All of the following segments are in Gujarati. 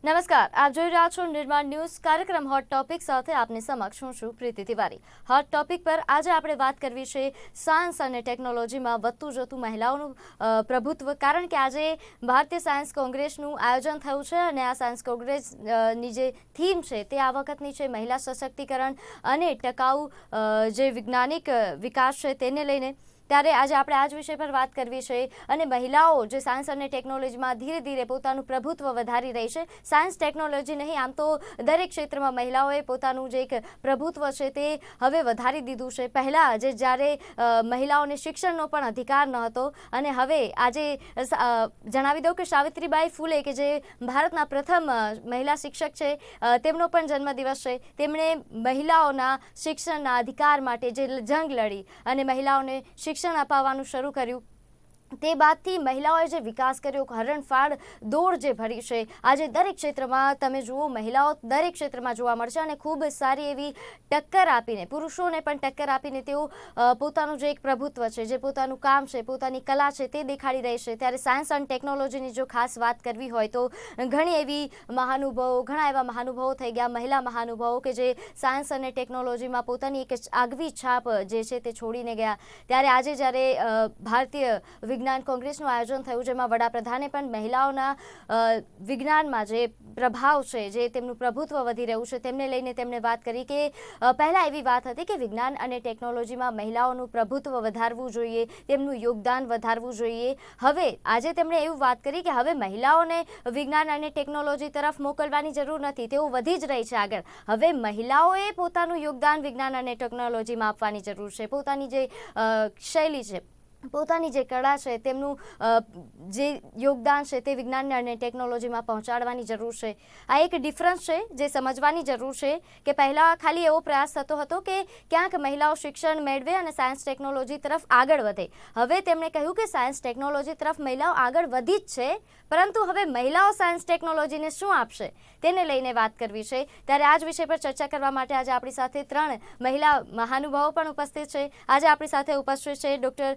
નમસ્કાર, આપ જોઈ રહ્યા છો નિર્માણ ન્યૂઝ કાર્યક્રમ હોટ ટોપિક સાથે આપની સમક્ષ હું છું પ્રીતિ તિવારી। હોટ ટોપિક પર આજે આપણે વાત કરવી છે સાયન્સ અને ટેકનોલોજીમાં વધતું જતું મહિલાઓનું પ્રભુત્વ, કારણ કે આજે ભારતીય સાયન્સ કોંગ્રેસનું આયોજન થયું છે અને આ સાયન્સ કોંગ્રેસની જે થીમ છે તે આ વખતની છે મહિલા સશક્તિકરણ અને ટકાઉ જે વૈજ્ઞાનિક વિકાસ છે તેને લઈને। ત્યારે આજે આપણે આ જ વિષય પર વાત કરવી છે અને મહિલાઓ જે સાયન્સ અને ટેકનોલોજીમાં ધીરે ધીરે પોતાનું પ્રભુત્વ વધારી રહી છે। સાયન્સ ટેકનોલોજી નહીં, આમ તો દરેક ક્ષેત્રમાં મહિલાઓએ પોતાનું જે એક પ્રભુત્વ છે તે હવે વધારી દીધું છે। પહેલાં જ્યારે મહિલાઓને શિક્ષણનો પણ અધિકાર ન હતો અને હવે આજે જણાવી દઉં કે સાવિત્રીબાઈ ફૂલે કે જે ભારતના પ્રથમ મહિલા શિક્ષક છે, તેમનો પણ જન્મદિવસ છે। તેમણે મહિલાઓના શિક્ષણના અધિકાર માટે જે જંગ લડી અને મહિલાઓને શિક્ષણ અપાવવાનું શરૂ કર્યું, તે બાદથી મહિલાઓએ જે વિકાસ કર્યો, હરણફાળ દોડ જે ભરી છે, આજે દરેક ક્ષેત્રમાં તમે જુઓ મહિલાઓ દરેક ક્ષેત્રમાં જોવા મળશે અને ખૂબ સારી એવી ટક્કર આપીને, પુરુષોને પણ ટક્કર આપીને તેઓ પોતાનું જે એક પ્રભુત્વ છે, જે પોતાનું કામ છે, પોતાની કલા છે તે દેખાડી રહી છે। ત્યારે સાયન્સ અને ટેકનોલોજીની જો ખાસ વાત કરવી હોય તો ઘણા એવા મહાનુભાવો થઈ ગયા, મહિલા મહાનુભાવો કે જે સાયન્સ અને ટેકનોલોજીમાં પોતાની એક આગવી છાપ જે છે તે છોડીને ગયા। ત્યારે આજે જ્યારે ભારતીય વિજ્ઞાન કોંગ્રેસનું આયોજન થયું, જેમાં વડાપ્રધાને પણ મહિલાઓના વિજ્ઞાનમાં જે પ્રભાવ છે, જે તેમનું પ્રભુત્વ વધી રહ્યું છે તેમને લઈને તેમણે વાત કરી કે પહેલાં એવી વાત હતી કે વિજ્ઞાન અને ટેકનોલોજીમાં મહિલાઓનું પ્રભુત્વ વધારવું જોઈએ, તેમનું યોગદાન વધારવું જોઈએ। હવે આજે તેમણે એવું વાત કરી કે હવે મહિલાઓને વિજ્ઞાન અને ટેકનોલોજી તરફ મોકલવાની જરૂર નથી, તેઓ વધી જ રહી છે આગળ। હવે મહિલાઓએ પોતાનું યોગદાન વિજ્ઞાન અને ટેકનોલોજીમાં આપવાની જરૂર છે, પોતાની જે શૈલી છે, પોતાની જે કળા છે, તેમનું જે યોગદાન છે તે વિજ્ઞાન અને ટેકનોલોજીમાં પહોંચાડવાની જરૂર છે। આ એક ડિફરન્સ છે જે સમજવાની જરૂર છે કે પહેલાં ખાલી એવો પ્રયાસ થતો હતો કે ક્યાંક મહિલાઓ શિક્ષણ મેળવે અને સાયન્સ ટેકનોલોજી તરફ આગળ વધે। હવે તેમણે કહ્યું કે સાયન્સ ટેકનોલોજી તરફ મહિલાઓ આગળ વધી જ છે, પરંતુ હવે મહિલાઓ સાયન્સ ટેકનોલોજીને શું આપશે તેને લઈને વાત કરવી છે। ત્યારે આ જ વિષય પર ચર્ચા કરવા માટે આજે આપણી સાથે 3 મહિલા મહાનુભાવો પણ ઉપસ્થિત છે। આજે આપણી સાથે ઉપસ્થિત છે ડૉક્ટર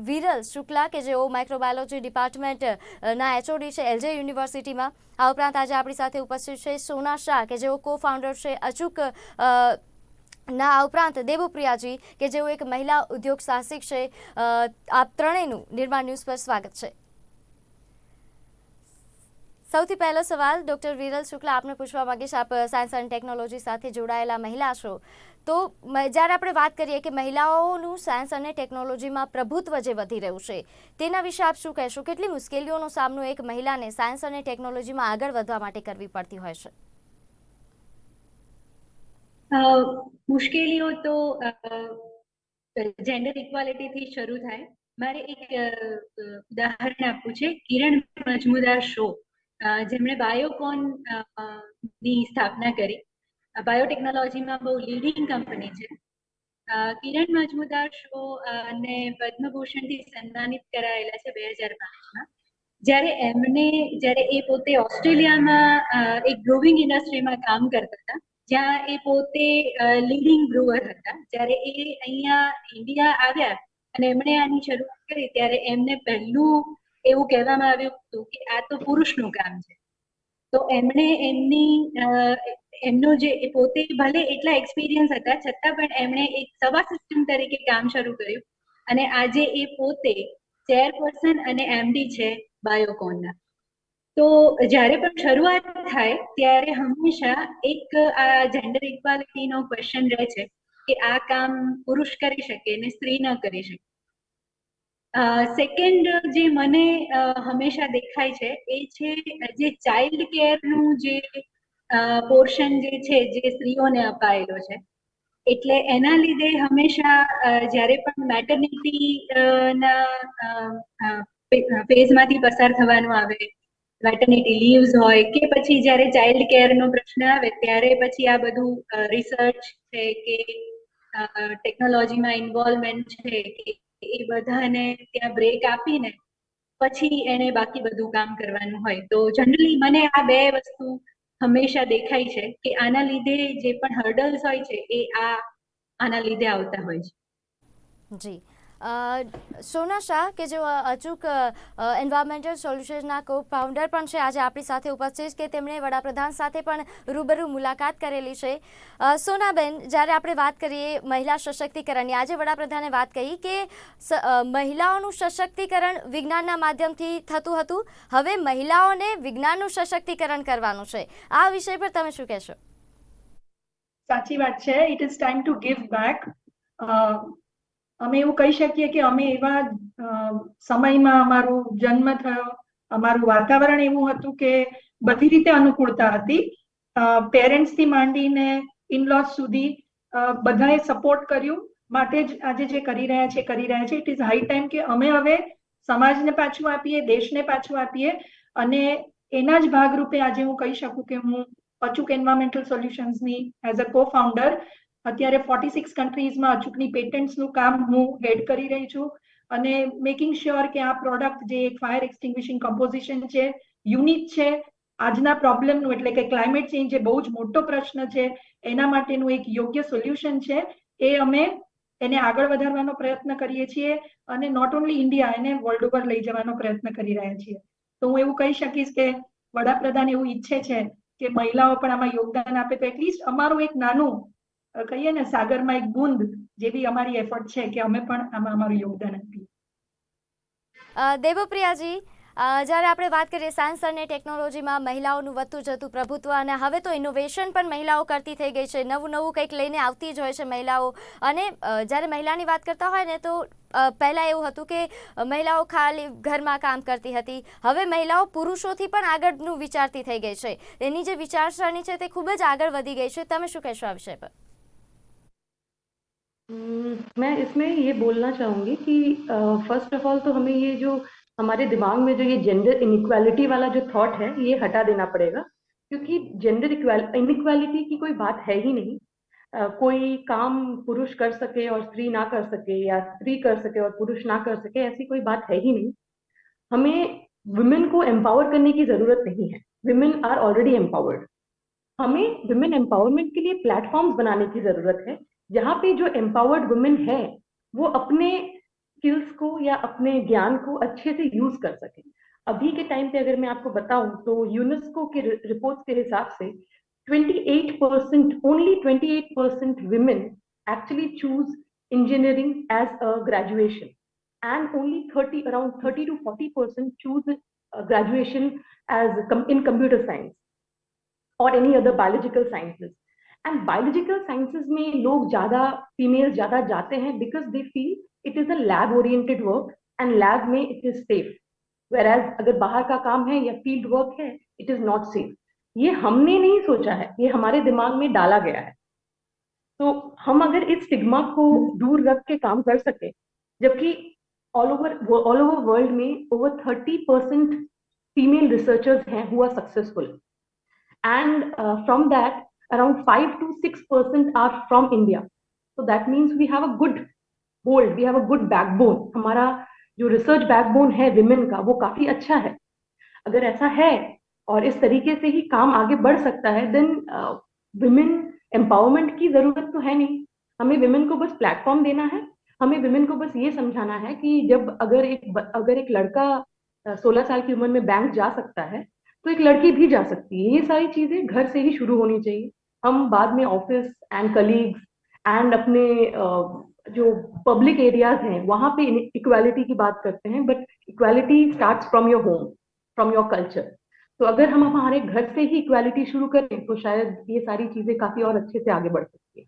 વિરલ શુક્લા કે જેઓ માઇક્રોબાયોલોજી ડિપાર્ટમેન્ટના એચઓડી છે એલજે યુનિવર્સિટીમાં। આ ઉપરાંત આજે આપણી સાથે ઉપસ્થિત છે સોના શાહ કે જેઓ કો ફાઉન્ડર છે અચૂક ના। આ ઉપરાંત દેવુપ્રિયાજી કે જેઓ એક મહિલા ઉદ્યોગ સાહસિક છે। આપ ત્રણેયનું નિર્માણ ન્યૂઝ પર સ્વાગત છે। સૌથી પહેલો સવાલ ડૉક્ટર વિરલ શુક્લા, આપને પૂછવા માંગીશ, આપ સાયન્સ અને ટેકનોલોજી સાથે જોડાયેલા મહિલા છો, તો જ્યારે આપણે વાત કરીએ કે મહિલાઓનું સાયન્સ અને ટેકનોલોજીમાં પ્રભુત્વ જે વધી રહ્યું છે તેના વિશે આપ શું કહેશો? કેટલી મુશ્કેલીઓનો સામનો એક મહિલાને સાયન્સ અને ટેકનોલોજીમાં આગળ વધવા માટે કરવી પડતી હોય છે? મુશ્કેલીઓ તો જેન્ડર ઇક્વાલિટીથી શરૂ થાય। મારે એક ઉદાહરણ આપવું છે, કિરણ મજમુદાર શો, જેમણે બાયોકોન ની સ્થાપના કરી। બાયોટેકનોલોજીમાં બહુ લીડિંગ કંપની છે। કિરણ મજમુદાર શો અને પદ્મભૂષણથી સન્માનિત કરાયેલા છે 2005માં। જ્યારે એ પોતે ઓસ્ટ્રેલિયામાં એક બ્રુવિંગ ઇન્ડસ્ટ્રીમાં કામ કરતા હતા, જ્યાં એ પોતે લીડિંગ બ્રુઅર હતા। જ્યારે એ અહીંયા ઇન્ડિયા આવ્યા અને એમણે આની શરૂઆત કરી, ત્યારે એમને પહેલું એવું કહેવામાં આવ્યું હતું કે આ તો પુરુષનું કામ છે। તો એમણે એમનો જે પોતે ભલે એટલા એક્સપિરિયન્સ હતા છતાં પણ એમણે એક સવા સિસ્ટમ તરીકે કામ શરૂ કર્યું અને આજે એ પોતે ચેરપર્સન અને એમડી છે બાયોકોનના। તો જ્યારે પણ શરૂઆત થાય ત્યારે હંમેશા એક આ જેન્ડર ઇક્વાલિટીનો ક્વેશ્ચન રહે છે કે આ કામ પુરુષ કરી શકે ને સ્ત્રી ન કરી શકે। સેકન્ડ જે મને હંમેશા દેખાય છે એ છે જે ચાઇલ્ડ કેરનું જે પોર્શન જે છે, જે સ્ત્રીઓને અપાયેલો છે। એટલે એના લીધે હંમેશા જ્યારે પણ મેટર્નિટી ના ફેઝમાંથી પસાર થવાનું આવે, મેટર્નિટી લીવ્સ હોય કે પછી જ્યારે ચાઇલ્ડ કેરનો પ્રશ્ન આવે ત્યારે પછી આ બધું રિસર્ચ છે કે ટેકનોલોજીમાં ઇન્વોલ્વમેન્ટ છે કે એ બધાને ત્યાં બ્રેક આપીને પછી એને બાકી બધું કામ કરવાનું હોય। તો જનરલી મને આ બે વસ્તુ હંમેશા દેખાય છે કે આના લીધે જે પણ હર્ડલ્સ હોય છે એ આના લીધે આવતા હોય છે। જી, સોના શાહ કે જેઓ અચૂક એન્વાયરમેન્ટલ સોલ્યુશનના કો ફાઉન્ડર પણ છે, આજે આપણી સાથે ઉપસ્થિત કે તેમણે વડાપ્રધાન સાથે પણ રૂબરૂ મુલાકાત કરેલી છે. સોનાબેન, જ્યારે આપણે વાત કરીએ મહિલા સશક્તિકરણની, આજે વડાપ્રધાને વાત કહી કે મહિલાઓનું સશક્તિકરણ વિજ્ઞાનના માધ્યમથી થતું હતું, હવે મહિલાઓને વિજ્ઞાનનું સશક્તિકરણ કરવાનું છે. આ વિષય પર તમે શું કહેશો? સાચી વાત છે. It is time to give back. અમે એવું કહી શકીએ કે અમે એવા સમયમાં અમારો જન્મ થયો, અમારું વાતાવરણ એવું હતું કે બધી રીતે અનુકૂળતા હતી. પેરેન્ટ્સથી માંડીને ઇનલોઝ સુધી બધાએ સપોર્ટ કર્યું, માટે જ આજે જે કરી રહ્યા છે ઇટ ઇઝ હાઈ ટાઈમ કે અમે હવે સમાજને પાછું આપીએ, દેશને પાછું આપીએ. અને એના જ ભાગરૂપે આજે હું કહી શકું કે હું અચૂક એન્વાયરમેન્ટલ સોલ્યુશન્સની એઝ અ કો ફાઉન્ડર અત્યારે 46 કન્ટ્રીઝમાં અચૂકની પેટન્ટ્સનું કામ હું હેડ કરી રહી છું, અને મેકિંગ શ્યોર કે આ પ્રોડક્ટ જે એક ફાયર એક્સટિંગ્વિશિંગ કમ્પોઝિશન છે, યુનિક છે, આજના પ્રોબ્લેમનું એટલે કે ક્લાઇમેટ ચેન્જ જે બહુ જ મોટો પ્રશ્ન છે એના માટેનું એક યોગ્ય સોલ્યુશન છે, એ અમે એને આગળ વધારવાનો પ્રયત્ન કરીએ છીએ, અને નોટ ઓનલી ઇન્ડિયા, એને વર્લ્ડ ઓવર લઈ જવાનો પ્રયત્ન કરી રહ્યા છીએ. તો હું એવું કહી શકીશ કે વડાપ્રધાન એવું ઈચ્છે છે કે મહિલાઓ પણ આમાં યોગદાન આપે, તો એટલીસ્ટ અમારું એક નાનું કહીએ ને સાગરમાં એક બૂંદ જેવી અમારી એફર્ટ છે કે અમે પણ આમાં અમારું યોગદાન આપીએ. દેવપ્રિયાજી, જ્યારે આપણે વાત કરીએ સાયન્સ અને ટેકનોલોજીમાં મહિલાઓનું વધતું જતું પ્રભુત્વ, અને હવે તો ઇનોવેશન પણ મહિલાઓ કરતી થઈ ગઈ છે, નવું નવું કંઈક લઈને આવતી જ હોય છે મહિલાઓ. અને જ્યારે મહિલાની વાત કરતા હોય ને તો પહેલાં એવું હતું કે મહિલાઓ ખાલી ઘરમાં કામ કરતી હતી, હવે મહિલાઓ પુરુષોથી પણ આગળનું વિચારતી થઈ ગઈ છે. એની જે વિચારસરણી છે તે ખૂબ જ આગળ વધી ગઈ છે. તમે શું કહેશો આ વિષય પર? मैं इसमें ये बोलना चाहूँगी कि फर्स्ट ऑफ ऑल तो हमें ये जो हमारे दिमाग में जो ये जेंडर इनइक्वालिटी वाला जो थॉट है ये हटा देना पड़ेगा, क्योंकि जेंडर इनइक्वालिटी की कोई बात है ही नहीं. कोई काम पुरुष कर सके और स्त्री ना कर सके, या स्त्री कर सके और पुरुष ना कर सके, ऐसी कोई बात है ही नहीं. हमें वुमेन को एम्पावर करने की जरूरत नहीं है. Women are already empowered. हमें विमेन एम्पावरमेंट के लिए प्लेटफॉर्म्स बनाने की जरूरत है, जहाँ पे जो एम्पावर्ड वुमेन है वो अपने स्किल्स को या अपने ज्ञान को अच्छे से यूज कर सके. अभी के टाइम पे अगर मैं आपको बताऊं तो यूनेस्को के रिपोर्ट्स के हिसाब से 28%, only 28% women actually choose engineering as a graduation, and only around 30 to 40% choose graduation as in computer science or any other biological sciences. And biological sciences में लोग ज़्यादा females ज़्यादा जाते हैं because they feel it is a lab oriented work and lab में it is safe. Whereas अगर बाहर का काम है या field work है, it is not safe. ये हमने नहीं सोचा है, ये हमारे दिमाग में डाला गया है. तो हम अगर इस स्टिग्मा को दूर रख के काम कर सके, जबकि ऑल ओवर वर्ल्ड में over 30% फीमेल रिसर्चर्स हैं who are successful, and from that around 5 to 6% are from India. So that means we have a good hold, we have a good backbone. हमारा जो रिसर्च बैकबोन है विमेन का वो काफी अच्छा है. अगर ऐसा है और इस तरीके से ही काम आगे बढ़ सकता है, देन विमेन एम्पावरमेंट की जरूरत तो है नहीं. हमें विमेन को बस प्लेटफॉर्म देना है. हमें विमेन को बस ये समझाना है कि जब अगर एक लड़का 16 साल की उम्र में बैंक जा सकता है, तो एक लड़की भी जा सकती है. ये सारी चीजें घर से ही शुरू होनी चाहिए. हम बाद में ऑफिस एंड कलीग्स एंड अपने जो पब्लिक एरियाज हैं वहां पे इक्वालिटी की बात करते हैं, but equality starts from your home, from your culture. तो अगर हम हमारे घर से ही इक्वालिटी शुरू करें तो शायद ये सारी चीजें काफी और अच्छे से आगे बढ़ सकती है.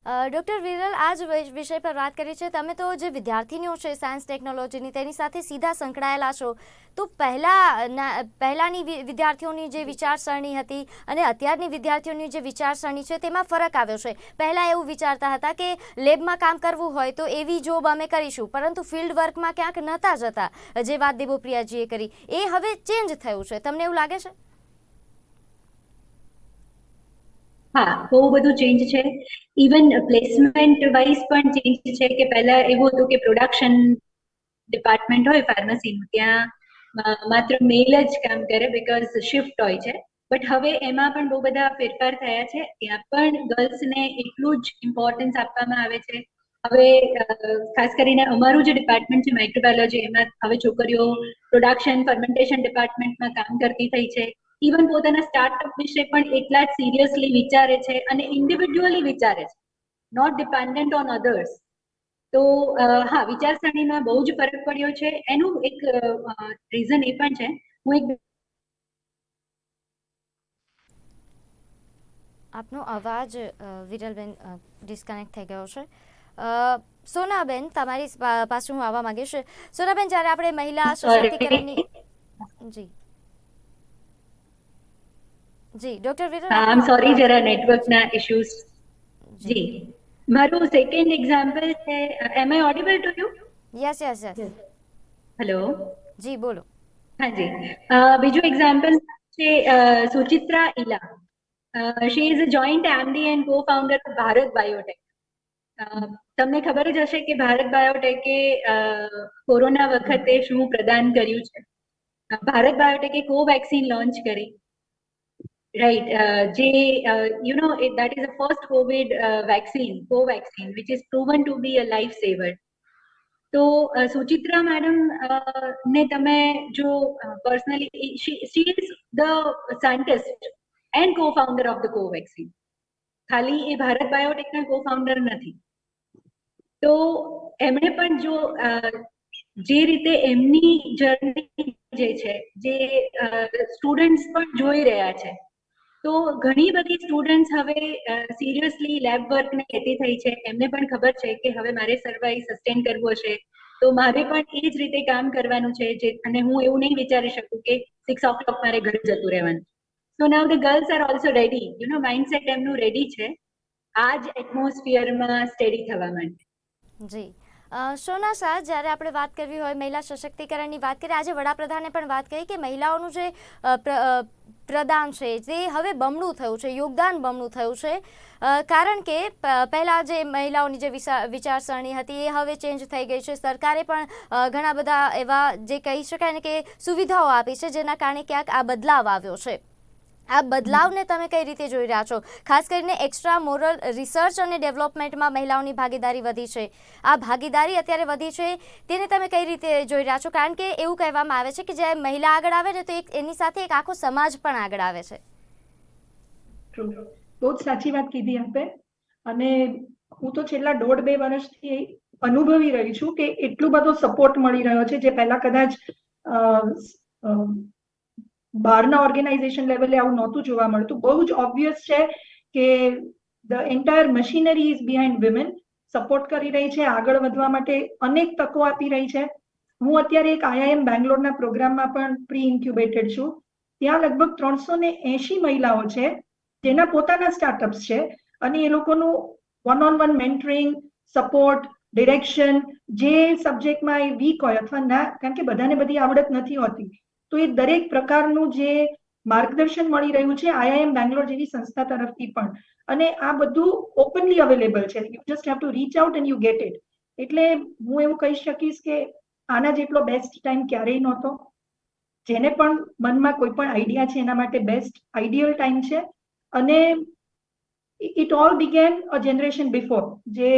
ડૉક્ટર વિરલ, આ જ વિષય પર વાત કરી છે. તમે તો જે વિદ્યાર્થીનીઓ છે સાયન્સ ટેકનોલોજીની તેની સાથે સીધા સંકળાયેલા છો, તો પહેલાંની વિદ્યાર્થીઓની જે વિચારસરણી હતી અને અત્યારની વિદ્યાર્થીઓની જે વિચારસરણી છે તેમાં ફરક આવ્યો છે. પહેલાં એવું વિચારતા હતા કે લેબમાં કામ કરવું હોય તો એવી જોબ અમે કરીશું, પરંતુ ફિલ્ડ વર્કમાં ક્યાંક નહોતા જતા, જે વાત દેવપ્રિયાજીએ કરી એ હવે ચેન્જ થયું છે. તમને એવું લાગે છે? હા, બહુ બધું ચેન્જ છે. ઇવન પ્લેસમેન્ટ વાઇઝ પણ ચેન્જ છે કે પહેલા એવું હતું કે પ્રોડક્શન ડિપાર્ટમેન્ટ હોય ફાર્મસીનું, ત્યાં માત્ર મેલ જ કામ કરે બીકોઝ શિફ્ટ હોય છે. બટ હવે એમાં પણ બહુ બધા ફેરફાર થયા છે. ત્યાં પણ ગર્લ્સને એટલું જ ઇમ્પોર્ટન્સ આપવામાં આવે છે. હવે ખાસ કરીને અમારું જે ડિપાર્ટમેન્ટ છે માઇક્રોબાયોલોજી, એમાં હવે છોકરીઓ પ્રોડક્શન ફર્મેન્ટેશન ડિપાર્ટમેન્ટમાં કામ કરતી થઈ છે. ઇવન પોતાના સ્ટાર્ટઅપ વિશે પણ એટલા જ સિરિયસલી વિચારે છે અને ઇન્ડિવિડ્યુઅલી વિચારે છે, નોટ ડિપેન્ડન્ટ ઓન અધર્સ. તો હા, વિચારસરણીમાં બહુ જ ફરક પડ્યો છે. એનું એક રીઝન એ પણ છે, હું એક આપનો અવાજ વિરલબેન ડિસ્કનેક્ટ થઈ ગયો છે. સોનાબેન, તમારી પાસે હું આવવા માંગીશ. સોનાબેન, જ્યારે આપણે મહિલા સશક્તિકરણની જી જી doctor Viral, I am sorry, જરા નેટવર્કના ઇશ્યુઝ. જી, મારું સેકન્ડ એક્ઝામ્પલ છે, am I audible to you? Yes yes yes. Hello, જી બોલો. હા જી. બીજું એક્ઝામ્પલ છે Suchitra Ella. She is a joint MD and co founder of Bharat biotech. તમને ખબર જ હશે કે ભારત બાયોટેકે કોરોના વખતે શું પ્રદાન કર્યું છે. ભારત બાયોટેકે કોવેક્સિન લોન્ચ કરી, રાઈટ, જે you know that is the first COVID vaccine, Covaxin, which is proven to be a life saver. તો સુચિત્રા મેડમ ને તમે જો personally, she is the scientist and co-founder of the Covaxin. ખાલી એ ભારત બાયોટેકના co-founder નથી. તો એમણે પણ જો જે રીતે એમની જર્ની જે છે, જે સ્ટુડન્ટ્સ પણ જોઈ રહ્યા છે, તો ઘણી બધી સ્ટુડન્ટ્સ હવે સિરિયસલી લેબ વર્કને લેતી થઈ છે. એમને પણ ખબર છે કે હવે મારે સર્વાઈવ સસ્ટેન કરવું હશે, તો મારે પણ એ જ રીતે કામ કરવાનું છે, અને હું એવું નહીં વિચારી શકું કે 6 o'clock મારે ઘરે જતું રહેવાનું. So now the girls are also ready, you know, mindset એમનું રેડી છે આ જ એટમોસ્ફિયરમાં સ્ટેડી થવા માટે. જી સોના શાહ, જ્યારે આપણે વાત કરવી હોય મહિલા સશક્તિકરણની વાત કરીએ, આજે વડાપ્રધાને પણ વાત કરી કે મહિલાઓનું જે પ્રદાન છે તે હવે બમણું થયું છે, યોગદાન બમણું થયું છે. કારણ કે પહેલાં જે મહિલાઓની જે વિચારસરણી હતી એ હવે ચેન્જ થઈ ગઈ છે. સરકારે પણ ઘણા બધા એવા જે કહી શકાય ને કે સુવિધાઓ આપી છે, જેના કારણે ક્યાંક આ બદલાવ આવ્યો છે. આ બદલાવને તમે કઈ રીતે જોઈ રહ્યા છો? ખાસ કરીને એક્સ્ટ્રા મોરલ રિસર્ચ અને ડેવલપમેન્ટમાં મહિલાઓની ભાગીદારી વધી છે. આ ભાગીદારી અત્યારે વધી છે, તેને તમે કઈ રીતે જોઈ રહ્યા છો? કારણ કે એવું કહેવામાં આવે છે કે જ્યારે મહિલા આગળ આવે ને તો એની સાથે એક આખો સમાજ પણ આગળ આવે છે. બહુ જ સાચી વાત કીધી આપે. અને હું તો છેલ્લા 1.5-2 વર્ષથી અનુભવી રહી છું કે એટલો બધો સપોર્ટ મળી રહ્યો છે, જે પહેલા કદાચ બહારના ઓર્ગેનાઇઝેશન લેવલે આવું નહોતું જોવા મળતું. બહુ જ ઓબ્વિયસ છે કે the entire machinery is behind women. Support કરી રહી છે, આગળ વધવા માટે અનેક તકો આપી રહી છે. હું અત્યારે એક IIM બેંગ્લોરના પ્રોગ્રામમાં પણ પ્રી ઇન્ક્યુબેટેડ છું. ત્યાં લગભગ 380 મહિલાઓ છે જેના પોતાના સ્ટાર્ટઅપ્સ છે, અને એ લોકોનું વન-ઓન-વન મેન્ટરિંગ, સપોર્ટ, ડિરેક્શન, જે સબ્જેક્ટમાં એ વીક હોય અથવા ના, કારણ કે બધાને બધી આવડત નથી હોતી, તો એ દરેક પ્રકારનું જે માર્ગદર્શન મળી રહ્યું છે IIM બેંગ્લોર જેવી સંસ્થા તરફથી પણ. અને આ બધું ઓપનલી અવેલેબલ છે. You just have to reach out and you get it. એટલે હું એવું કહી શકીશ કે આના જેટલો બેસ્ટ ટાઈમ ક્યારેય નહોતો. જેને પણ મનમાં કોઈ પણ આઈડિયા છે એના માટે બેસ્ટ આઈડિયલ ટાઈમ છે. અને it all began a generation before. જે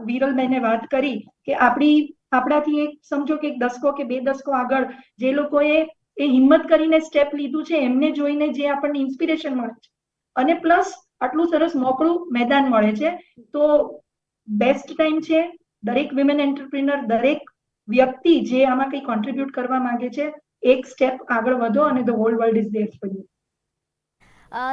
વિરલબેને વાત કરી કે આપણાથી એક સમજો કે 1 દશકો કે 2 દશકો આગળ જે લોકોએ એ હિંમત કરીને સ્ટેપ લીધું છે, એમને જોઈને જે આપણને ઇન્સ્પિરેશન મળે છે, અને પ્લસ આટલું સરસ મોકળું મેદાન મળે છે, તો બેસ્ટ ટાઈમ છે. દરેક વિમેન એન્ટરપ્રિનર, દરેક વ્યક્તિ જે આમાં કંઈ કોન્ટ્રીબ્યુટ કરવા માંગે છે, એક સ્ટેપ આગળ વધો અને the whole world is there for you.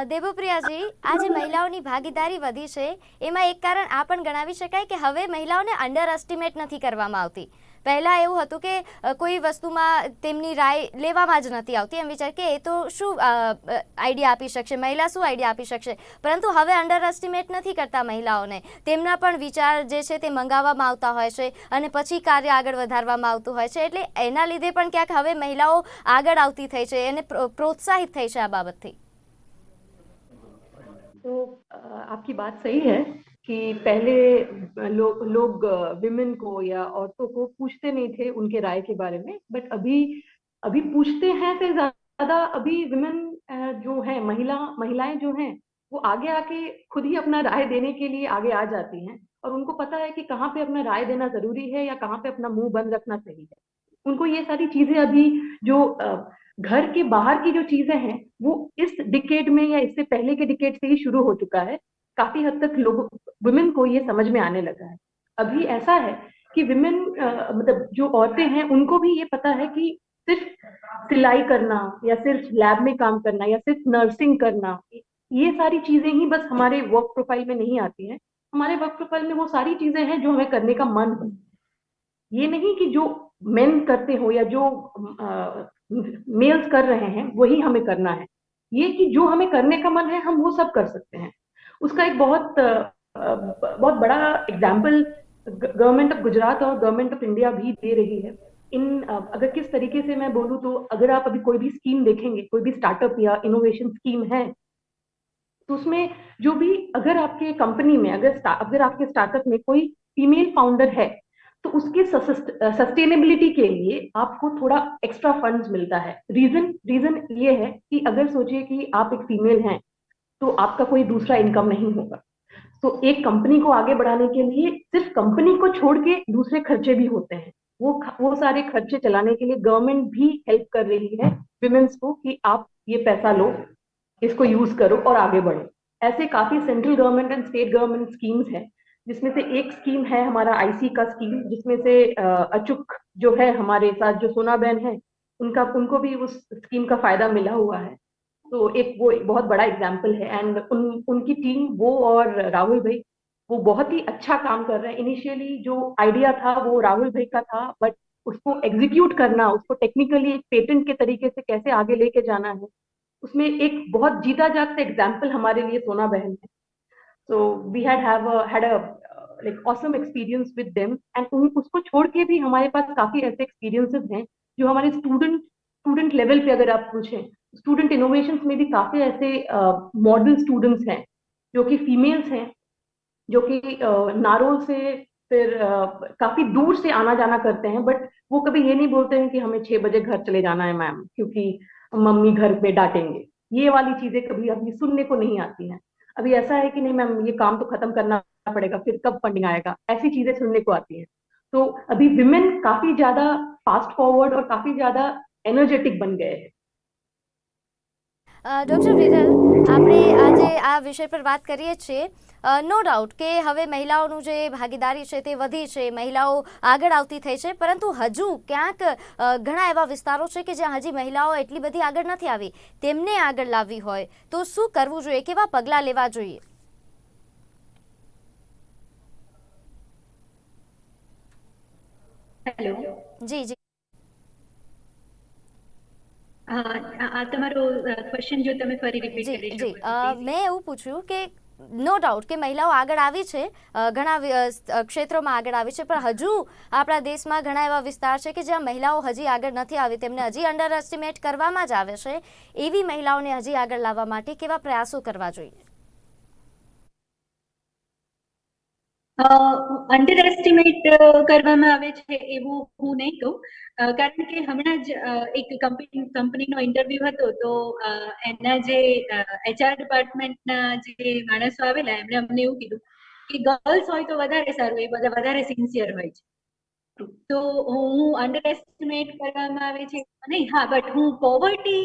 Devupriyaji, આજે મહિલાઓની ભાગીદારી વધી છે, એમાં એક કારણ આ પણ ગણાવી શકાય કે હવે મહિલાઓને અંડર એસ્ટિમેટ નથી કરવામાં આવતી. પહેલાં એવું હતું કે કોઈ વસ્તુમાં તેમની રાય લેવામાં જ નથી આવતી, એમ વિચાર કે એ તો શું આઈડિયા આપી શકશે, મહિલા શું આઈડિયા આપી શકશે. પરંતુ હવે અંડર એસ્ટિમેટ નથી કરતા મહિલાઓને. તેમના પણ વિચાર જે છે તે મંગાવવામાં આવતા હોય છે અને પછી કાર્ય આગળ વધારવામાં આવતું હોય છે. એટલે એના લીધે પણ ક્યાંક હવે મહિલાઓ આગળ આવતી થઈ છે અને પ્રોત્સાહિત થઈ છે આ બાબતથી. तो आपकी बात सही है कि पहले लोग विमेन को या औरतों को पूछते नहीं थे उनके राय के बारे में, बट अभी पूछते हैं से ज्यादा अभी विमेन जो है, महिलाएं जो हैं वो आगे आके खुद ही अपना राय देने के लिए आगे आ जाती हैं और उनको पता है कि कहाँ पे अपना राय देना जरूरी है या कहाँ पे अपना मुंह बंद रखना सही है। उनको ये सारी चीजें अभी जो घर के बाहर की जो चीजें हैं वो इस डिकेड में या इससे पहले के डिकेड से ही शुरू हो चुका है। काफी हद तक लोग वुमेन को ये समझ में आने लगा है। अभी ऐसा है कि विमेन मतलब जो औरतें हैं उनको भी ये पता है कि सिर्फ सिलाई करना या सिर्फ लैब में काम करना या सिर्फ नर्सिंग करना, ये सारी चीजें ही बस हमारे वर्क प्रोफाइल में नहीं आती हैं। हमारे वर्क प्रोफाइल में वो सारी चीजें हैं जो हमें करने का मन हो। ये नहीं कि जो मेन करते हो या जो मेल्स कर रहे हैं वही हमें करना है। ये कि जो हमें करने का मन है हम वो सब कर सकते हैं। उसका एक बहुत बड़ा एग्जाम्पल गवर्नमेंट ऑफ गुजरात और गवर्नमेंट ऑफ इंडिया भी दे रही है। अगर किस तरीके से मैं बोलूँ तो अगर आप अभी कोई भी स्कीम देखेंगे, कोई भी स्टार्टअप या इनोवेशन स्कीम है, तो उसमें जो भी अगर आपके कंपनी में अगर आपके स्टार्टअप में कोई फीमेल फाउंडर है तो उसके सस्टेनेबिलिटी के लिए आपको थोड़ा एक्स्ट्रा फंड्स मिलता है। रीजन ये है कि अगर सोचिए कि आप एक फीमेल हैं तो आपका कोई दूसरा इनकम नहीं होगा। तो एक कंपनी को आगे बढ़ाने के लिए सिर्फ कंपनी को छोड़ के दूसरे खर्चे भी होते हैं। वो सारे खर्चे चलाने के लिए गवर्नमेंट भी हेल्प कर रही है विमेन्स को कि आप ये पैसा लो, इसको यूज करो और आगे बढ़ो। ऐसे काफी central government and state government schemes हैं, जिसमें से एक स्कीम है हमारा आईसी का स्कीम, जिसमें से अचूक जो है हमारे साथ जो सोना बहन है उनको भी उस स्कीम का फायदा मिला हुआ है। तो वो एक बहुत बड़ा एग्जाम्पल है। एंड उनकी टीम, वो और राहुल भाई, वो बहुत ही अच्छा काम कर रहे हैं। इनिशियली जो आइडिया था वो राहुल भाई का था, बट उसको एग्जीक्यूट करना, उसको टेक्निकली एक पेटेंट के तरीके से कैसे आगे लेके जाना है, उसमें एक बहुत जीता जागता एग्जाम्पल हमारे लिए सोना बहन है। So we had a like awesome experience with them। and उसको छोड़ के भी हमारे पास काफी ऐसे एक्सपीरियंसेस हैं जो हमारे स्टूडेंट लेवल पे अगर आप पूछें, स्टूडेंट इनोवेशंस में भी काफी ऐसे मॉडल स्टूडेंट्स हैं जो कि फीमेल्स हैं, जो कि नारोल से फिर काफी दूर से आना जाना करते हैं। बट वो कभी ये नहीं बोलते हैं कि हमें 6 बजे घर चले जाना है मैम क्योंकि मम्मी घर पे डांटेंगे। ये वाली चीजें कभी अभी सुनने को नहीं आती हैं। अभी ऐसा है कि नहीं मैम, ये काम तो खत्म करना पड़ेगा, फिर कब फंडिंग आएगा, ऐसी चीजें सुनने को आती हैं। तो अभी विमेन काफी ज्यादा फास्ट फॉरवर्ड और काफी ज्यादा एनर्जेटिक बन गए हैं। ડૉક્ટર વિરલ, આપણે આજે આ વિષય પર વાત કરીએ છીએ। નો ડાઉટ કે હવે મહિલાઓનું જે ભાગીદારી છે તે વધી છે, મહિલાઓ આગળ આવતી થઈ છે, પરંતુ હજુ ક્યાંક ઘણા એવા વિસ્તારો છે કે જ્યાં હજી મહિલાઓ એટલી બધી આગળ નથી આવી। તેમને આગળ લાવવી હોય તો શું કરવું જોઈએ, કેવા પગલાં લેવા જોઈએ? હેલો જી જી આ તમારો ક્વેશ્ચન જો તમે ફરી રિપીટ જી કરી જી શકો છો please? મેં એવું પૂછ્યું કે નો ડાઉટ કે મહિલાઓ આગળ આવી છે, ઘણા ક્ષેત્રોમાં આગળ આવી છે, પણ હજુ આપણા દેશમાં ઘણા એવા વિસ્તાર છે કે જ્યાં મહિલાઓ હજી આગળ નથી આવી, તેમને હજી અંડર એસ્ટિમેટ કરવામાં જ આવે છે। એવી મહિલાઓને હજી આગળ લાવવા માટે કેવા પ્રયાસો કરવા જોઈએ? અંડર એસ્ટિમેટ કરવામાં આવે છે એવું હું નહીં કહું, કારણ કે હમણાં જ એક કંપનીનો ઇન્ટરવ્યુ હતો તો એના જે HR ડિપાર્ટમેન્ટના જે માણસો આવેલા એમણે અમને એવું કીધું કે ગર્લ્સ હોય તો વધારે સારું, એ બધા વધારે સિન્સિયર હોય છે। તો હું અંડર એસ્ટિમેટ કરવામાં આવે છે નહીં, હા, બટ હું પોવર્ટી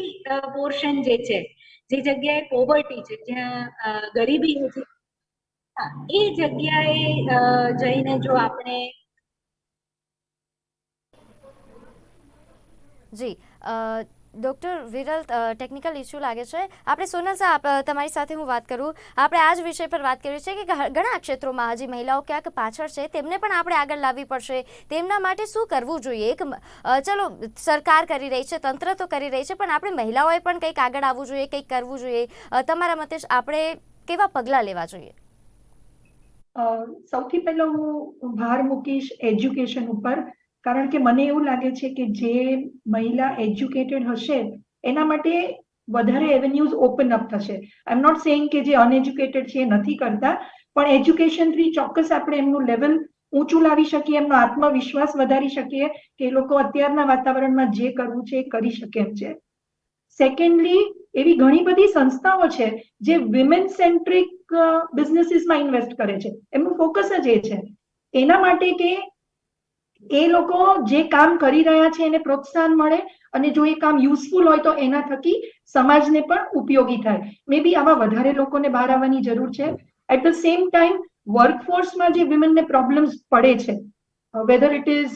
પોર્શન જે છે, જે જગ્યાએ પોવર્ટી છે, જ્યાં ગરીબી છે, એ જગ્યાએ જઈને જો આપણે જી ડૉક્ટર વિરલ, ટેકનિકલ ઇસ્યુ લાગે છે। આપણે સોનલ સાહેબ, તમારી સાથે હું વાત કરું। આપણે આ જ વિષય પર વાત કરી છે કે ઘણા ક્ષેત્રોમાં હજી મહિલાઓ ક્યાંક પાછળ છે, તેમને પણ આપણે આગળ લાવવી પડશે। તેમના માટે શું કરવું જોઈએ? એક ચલો સરકાર કરી રહી છે, તંત્ર તો કરી રહી છે, પણ આપણે મહિલાઓએ પણ કંઈક આગળ આવવું જોઈએ, કંઈક કરવું જોઈએ। તમારા મતે આપણે કેવા પગલાં લેવા જોઈએ? સૌથી પહેલા હું ભાર મૂકીશ એજ્યુકેશન ઉપર, કારણ કે મને એવું લાગે છે કે જે મહિલા એજ્યુકેટેડ હશે એના માટે વધારે એવેન્યુઝ ઓપન અપ થશે। આઈ એમ નોટ સેઇંગ કે જે અનએજ્યુકેટેડ છે એ નથી કરતા, પણ એજ્યુકેશનથી ચોક્કસ આપણે એમનું લેવલ ઊંચું લાવી શકીએ, એમનો આત્મવિશ્વાસ વધારી શકીએ કે એ લોકો અત્યારના વાતાવરણમાં જે કરવું છે એ કરી શકે એમ છે। સેકન્ડલી, એવી ઘણી બધી સંસ્થાઓ છે જે વિમેન સેન્ટ્રિક બિઝનેસીસમાં ઇન્વેસ્ટ કરે છે, એમનું ફોકસ જ એ છે. એના માટે કે એ લોકો જે કામ કરી રહ્યા છે એને પ્રોત્સાહન મળે, અને જો એ કામ યુઝફુલ હોય તો એના થકી સમાજને પણ ઉપયોગી થાય. મે બી આવા વધારે લોકોને બહાર આવવાની જરૂર છે. એટ ધ સેમ ટાઈમ વર્કફોર્સમાં જે વિમેનને પ્રોબ્લેમ્સ પડે છે, weather it is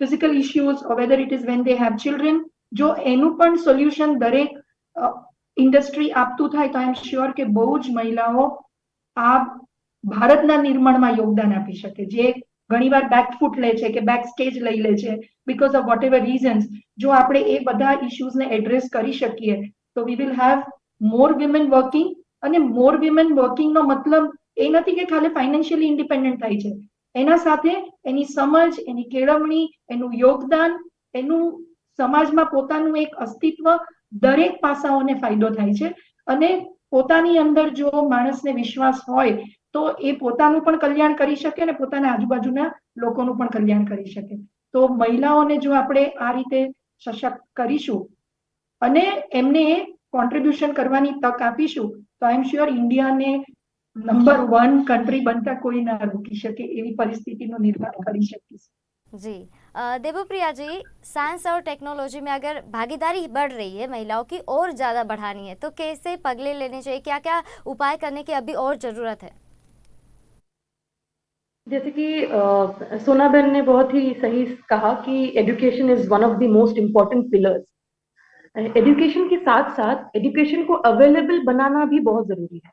physical issues or whether it is when they have children, જો એનું પણ સોલ્યુશન દરેક ઇન્ડસ્ટ્રી આપતું થાય તો આઈ એમ શ્યોર કે બહુ જ મહિલાઓ આ ભારતના નિર્માણમાં યોગદાન આપી શકે. જે ઘણીવાર બેકફૂટ લે છે કે બેક સ્ટેજ લઈ લે છે because of what ever reasons, જો આપણે એ બધા ઇશ્યુઝને એડ્રેસ કરી શકીએ તો we will have more women working. અને મોર વિમેન વર્કિંગનો મતલબ એ નથી કે ખાલી ફાઇનાન્શિયલી ઇન્ડિપેન્ડન્ટ થાય છે, એના સાથે એની સમજ, એની કેળવણી, એનું યોગદાન, એનું સમાજમાં પોતાનું એક અસ્તિત્વ, દરેક પાસાઓને ફાયદો થાય છે. અને પોતાની અંદર જો માણસને વિશ્વાસ હોય તો એ પોતાનું પણ કલ્યાણ કરી શકે અને પોતાના આજુબાજુના લોકોનું પણ કલ્યાણ કરી શકે. તો મહિલાઓને જો આપણે આ રીતે સશક્ત કરીશું અને એમને કોન્ટ્રીબ્યુશન કરવાની તક આપીશું તો આઈ એમ શ્યોર ઇન્ડિયાને નંબર 1 कंट्री बनता कोई ना रोकी શકે એવી પરિસ્થિતિનું નિર્માણ કરી શકીશું. जी देवप्रिया जी, साइंस और टेक्नोलॉजी में अगर भागीदारी बढ़ रही है, महिलाओं की और ज़्यादा बढ़ानी है, तो कैसे पगले लेने चाहिए, क्या क्या उपाय करने की अभी और ज़रूरत है? जैसे कि सोनाबेन ने बहुत ही सही कहा कि education is one of the most important pillars. Education के साथ साथ एजुकेशन को अवेलेबल बनाना भी बहुत जरूरी है.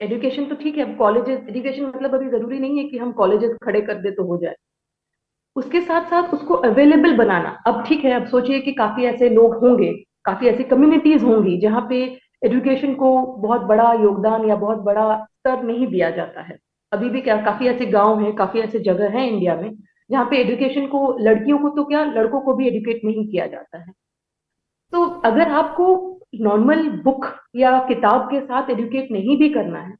एजुकेशन तो ठीक है, अब कॉलेजेस, एजुकेशन मतलब अभी जरूरी नहीं है कि हम कॉलेजेस खड़े कर दे तो हो जाए. उसके साथ साथ उसको अवेलेबल बनाना. अब ठीक है, अब सोचिए कि काफी ऐसे लोग होंगे, काफी ऐसी कम्युनिटीज होंगी जहाँ पे एजुकेशन को बहुत बड़ा योगदान या बहुत बड़ा स्तर नहीं दिया जाता है. अभी भी क्या काफी ऐसे गांव हैं, काफी ऐसे जगह हैं इंडिया में जहाँ पे एजुकेशन को, लड़कियों को तो क्या, लड़कों को भी एजुकेट नहीं किया जाता है. तो अगर आपको नॉर्मल बुक या किताब के साथ एजुकेट नहीं भी करना है,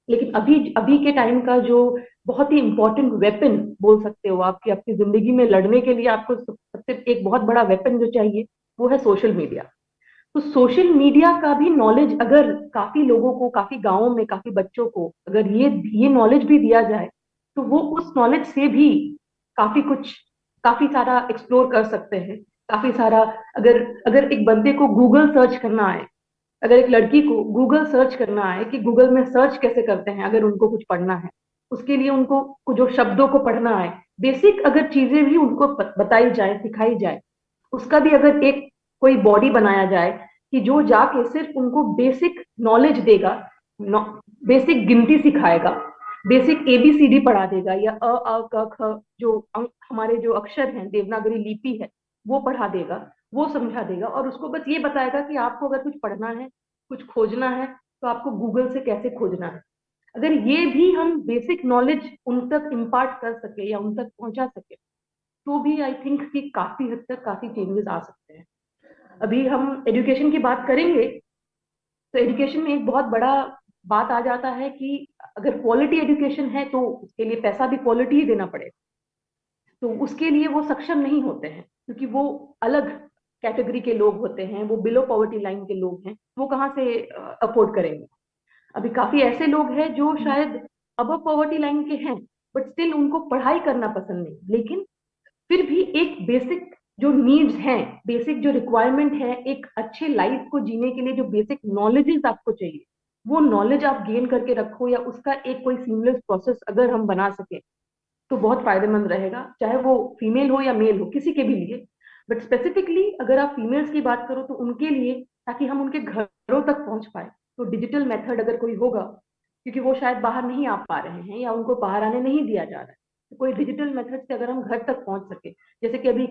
लेकिन अभी के टाइम का जो बहुत ही इंपॉर्टेंट वेपन बोल सकते हो आपकी आपकी जिंदगी में लड़ने के लिए, आपको सबसे एक बहुत बड़ा वेपन जो चाहिए वो है सोशल मीडिया. तो सोशल मीडिया का भी नॉलेज अगर काफी लोगों को, काफी गांवों में काफी बच्चों को अगर ये नॉलेज भी दिया जाए तो वो उस नॉलेज से भी काफी सारा एक्सप्लोर कर सकते हैं. काफी सारा, अगर एक बंदे को गूगल सर्च करना है, अगर एक लड़की को गूगल सर्च करना है कि गूगल में सर्च कैसे करते हैं, अगर उनको कुछ पढ़ना है, उसके लिए उनको जो शब्दों को पढ़ना है, बेसिक अगर चीजें भी उनको बताई जाए, सिखाई जाए, उसका भी अगर एक कोई बॉडी बनाया जाए कि जो जाके सिर्फ उनको बेसिक नॉलेज देगा, बेसिक गिनती सिखाएगा, बेसिक ABCD पढ़ा देगा, या अ क ख जो हमारे जो अक्षर हैं, देवनागरी लिपि है, वो पढ़ा देगा, वो समझा देगा, और उसको बस ये बताएगा कि आपको अगर कुछ पढ़ना है, कुछ खोजना है, तो आपको गूगल से कैसे खोजना है. अगर ये भी हम बेसिक नॉलेज उन तक इम्पार्ट कर सके या उन तक पहुंचा सके तो भी आई थिंक कि काफी हद तक काफी चेंजेस आ सकते हैं. अभी हम एजुकेशन की बात करेंगे तो एजुकेशन में एक बहुत बड़ा बात आ जाता है कि अगर क्वालिटी एजुकेशन है तो उसके लिए पैसा भी क्वालिटी ही देना पड़ेगा. तो उसके लिए वो सक्षम नहीं होते हैं क्योंकि वो अलग कैटेगरी के लोग होते हैं, वो बिलो पॉवर्टी लाइन के लोग हैं, वो कहाँ से अफोर्ड करेंगे. अभी काफी ऐसे लोग हैं जो शायद अबव पॉवर्टी लाइन के हैं बट स्टिल उनको पढ़ाई करना पसंद नहीं, लेकिन फिर भी एक बेसिक जो नीड्स हैं, बेसिक जो रिक्वायरमेंट है, एक अच्छे लाइफ को जीने के लिए जो बेसिक नॉलेजेस आपको चाहिए, वो नॉलेज आप गेन करके रखो, या उसका एक कोई सीमलेस प्रोसेस अगर हम बना सके तो बहुत फायदेमंद रहेगा, चाहे वो फीमेल हो या मेल हो, किसी के भी लिए. बट स्पेसिफिकली अगर आप फीमेल्स की बात करो तो उनके लिए, ताकि हम उनके घरों तक पहुंच पाए, तो डिजिटल मेथड अगर कोई होगा, क्योंकि वो शायद बाहर नहीं आ पा रहे हैं या उनको बाहर आने नहीं दिया जा रहा है, तो कोई डिजिटल मेथड से अगर हम घर तक पहुंच सके, जैसे कि अभी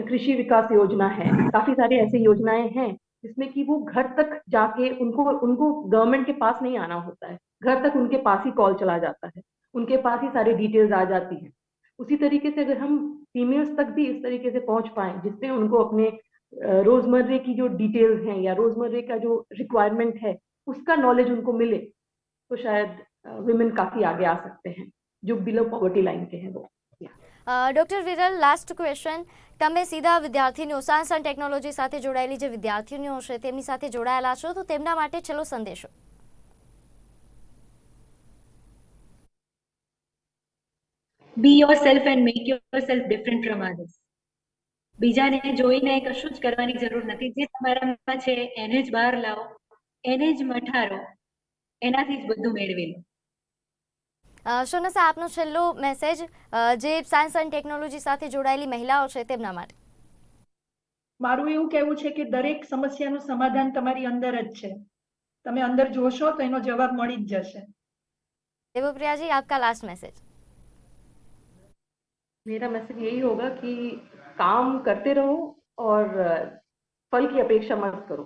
कृषि विकास योजना है, काफी सारी ऐसी योजनाएं हैं जिसमें कि वो घर तक जाके उनको गवर्नमेंट के पास नहीं आना होता है, घर तक उनके पास ही कॉल चला जाता है, उनके पास ही सारी डिटेल्स आ जाती हैं. उसी तरीके से अगर हम फीमेल्स तक भी इस तरीके से पहुंच पाए जिससे उनको अपने रोजमर्रे की जो डिटेल्स हैं या रोजमर्रे का जो रिक्वायरमेंट है उसका नॉलेज उनको मिले, तो शायद विमेन काफी आगे आ सकते हैं जो बिलो पॉवर्टी लाइन के हैं वो. Doctor Viral, last question. તમે સીધા વિદ્યાર્થીનીઓ, સાયન્સ એન્ડ ટેકનોલોજી સાથે જોડાયેલી જે વિદ્યાર્થીનીઓ છે તેમની સાથે જોડાયેલા છો, તો તેમના માટે છેલ્લો સંદેશો. બી your self and make your self different from others. બીજાને જોઈને કશું જ કરવાની જરૂર નથી. જે તમારામાં છે એને જ બહાર લાવો, એને જ મઠારો, એનાથી જ બધું મેળવી લો. સોનસા, આપનો છેલ્લો મેસેજ જે સાયન્સ એન્ડ ટેકનોલોજી સાથે જોડાયેલી મહિલાઓ છે તેમના માટે. મારું એવું કહેવું છે કે દરેક સમસ્યાનું સમાધાન તમારી અંદર જ છે. તમે અંદર જોશો તો એનો જવાબ મળી જ જશે. देवप्रिया जी, आपका लास्ट मैसेज. मेरा मैसेज यही होगा कि काम करते रहो और फल की अपेक्षा मत करो.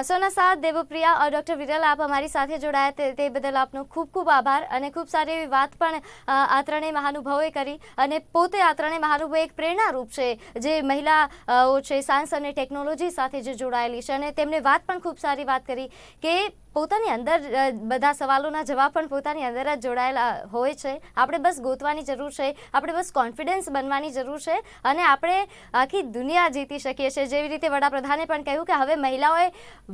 સોનસા, દેવપ્રિયા और ડૉક્ટર વિરલ, આપ અમારી સાથે જોડાયા તે બદલ આપનો ખૂબ ખૂબ આભાર. અને ખૂબ સારી એવી વાત પણ આ ત્રણેય મહાનુભાવોએ કરી અને પોતે આ ત્રણેય મહાનુભાવો એક પ્રેરણારૂપ છે જે મહિલાઓ છે સાયન્સ અને ટેકનોલોજી સાથે જે જોડાયેલી છે. અને તેમણે વાત પણ ખૂબ સારી વાત કરી કે પોતાની અંદર બધા સવાલોના જવાબ પણ પોતાની અંદર જ જોડાયેલા હોય છે. આપણે બસ ગોતવાની જરૂર છે, આપણે બસ કોન્ફિડન્સ બનવાની જરૂર છે અને આપણે આખી દુનિયા જીતી શકીએ છીએ. જેવી રીતે વડાપ્રધાને પણ કહ્યું કે હવે મહિલાઓએ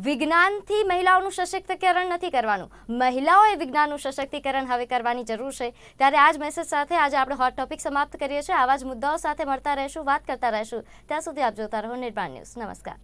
વિજ્ઞાનથી મહિલાઓનું સશક્તિકરણ નથી કરવાનું, મહિલાઓએ વિજ્ઞાનનું સશક્તિકરણ હવે કરવાની જરૂર છે. ત્યારે આ જ મેસેજ સાથે આજે આપણે હોટ ટોપિક સમાપ્ત કરીએ છીએ. આવા જ મુદ્દાઓ સાથે મળતા રહીશું, વાત કરતા રહીશું. ત્યાં સુધી આપ જોતા રહો નિર્માણ ન્યૂઝ. નમસ્કાર.